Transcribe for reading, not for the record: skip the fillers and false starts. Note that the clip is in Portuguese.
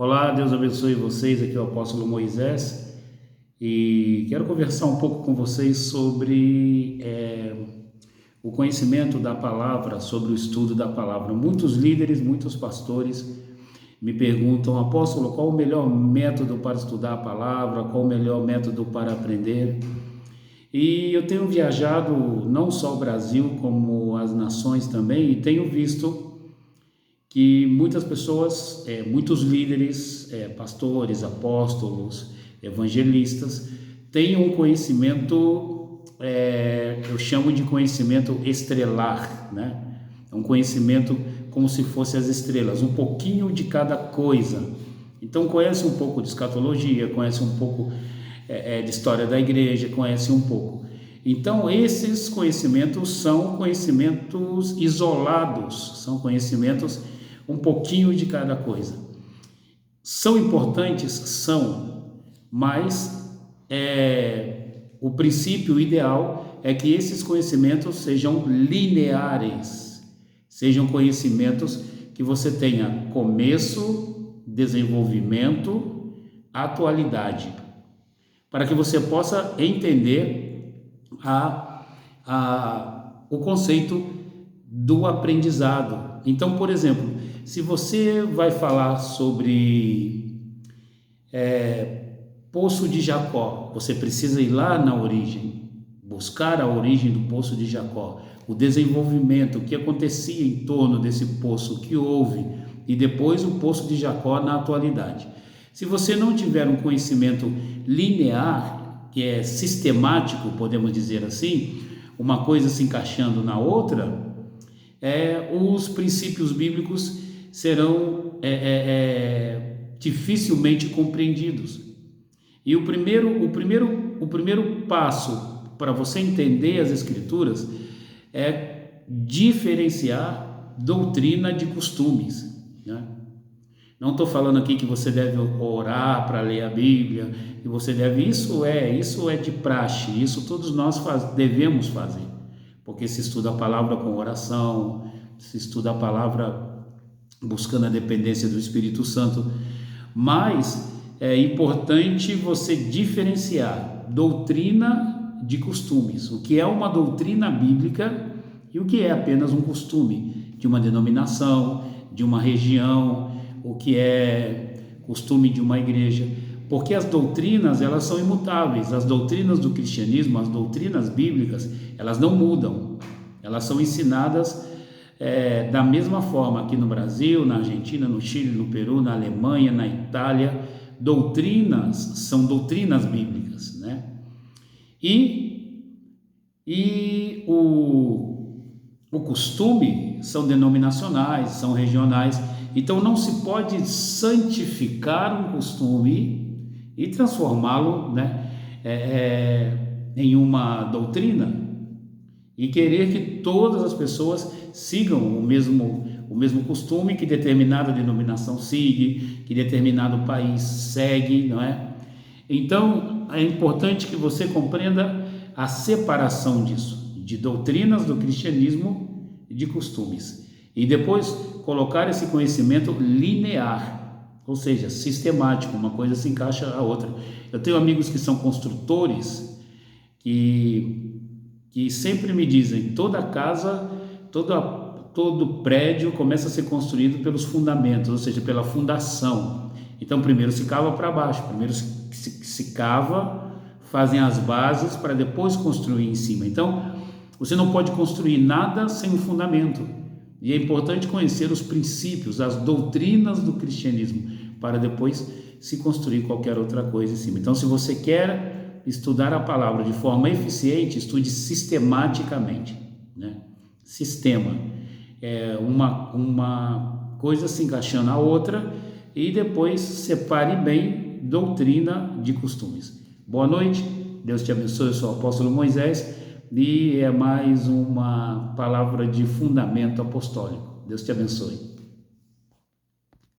Olá, Deus abençoe vocês. Aqui é o apóstolo Moisés e quero conversar um pouco com vocês sobre o conhecimento da palavra, sobre o estudo da palavra. Muitos líderes, muitos pastores me perguntam: apóstolo, qual o melhor método para estudar a palavra? Qual o melhor método para aprender? E eu tenho viajado não só o Brasil, como as nações também, e tenho visto que muitas pessoas, muitos líderes, pastores, apóstolos, evangelistas, têm um conhecimento, eu chamo de conhecimento estrelar, né? Um conhecimento como se fosse as estrelas, um pouquinho de cada coisa. Então conhece um pouco de escatologia, conhece um pouco de história da igreja, conhece um pouco. Então esses conhecimentos são conhecimentos isolados, são conhecimentos um pouquinho de cada coisa. São importantes? São, mas o princípio ideal é que esses conhecimentos sejam lineares, sejam conhecimentos que você tenha começo, desenvolvimento, atualidade, para que você possa entender o conceito do aprendizado. Então, por exemplo, se você vai falar sobre Poço de Jacó, você precisa ir lá na origem, buscar a origem do Poço de Jacó, o desenvolvimento, o que acontecia em torno desse poço, o que houve, e depois o Poço de Jacó na atualidade. Se você não tiver um conhecimento linear, que é sistemático, podemos dizer assim, uma coisa se encaixando na outra, os princípios bíblicos serão dificilmente compreendidos. E o primeiro passo para você entender as Escrituras é diferenciar doutrina de costumes, né? Não estou falando aqui que você deve orar para ler a Bíblia, que você deve, isso é de praxe, isso todos nós devemos fazer, porque se estuda a palavra com oração, se estuda a palavra buscando a dependência do Espírito Santo, mas é importante você diferenciar doutrina de costumes, o que é uma doutrina bíblica e o que é apenas um costume de uma denominação, de uma região, o que é costume de uma igreja, porque as doutrinas, elas são imutáveis. As doutrinas do cristianismo, as doutrinas bíblicas, elas não mudam, elas são ensinadas da mesma forma aqui no Brasil, na Argentina, no Chile, no Peru, na Alemanha, na Itália. Doutrinas são doutrinas bíblicas, né? E o costume são denominacionais, são regionais. Então não se pode santificar um costume e transformá-lo, né, em uma doutrina e querer que todas as pessoas sigam o mesmo costume que determinada denominação siga, que determinado país segue, não é? Então é importante que você compreenda a separação disso, de doutrinas do cristianismo e de costumes, e depois colocar esse conhecimento linear, ou seja, sistemático, uma coisa se encaixa a outra. Eu tenho amigos que são construtores que sempre me dizem: toda casa, todo prédio começa a ser construído pelos fundamentos, ou seja, pela fundação. Então primeiro se cava para baixo, primeiro se cava, fazem as bases para depois construir em cima. Então você não pode construir nada sem um fundamento, e é importante conhecer os princípios, as doutrinas do cristianismo, para depois se construir qualquer outra coisa em cima. Então, se você quer estudar a palavra de forma eficiente, estude sistematicamente, né? Sistema é uma coisa se encaixando na outra, e depois separe bem doutrina de costumes. Boa noite, Deus te abençoe. Eu sou o apóstolo Moisés e é mais uma palavra de fundamento apostólico. Deus te abençoe.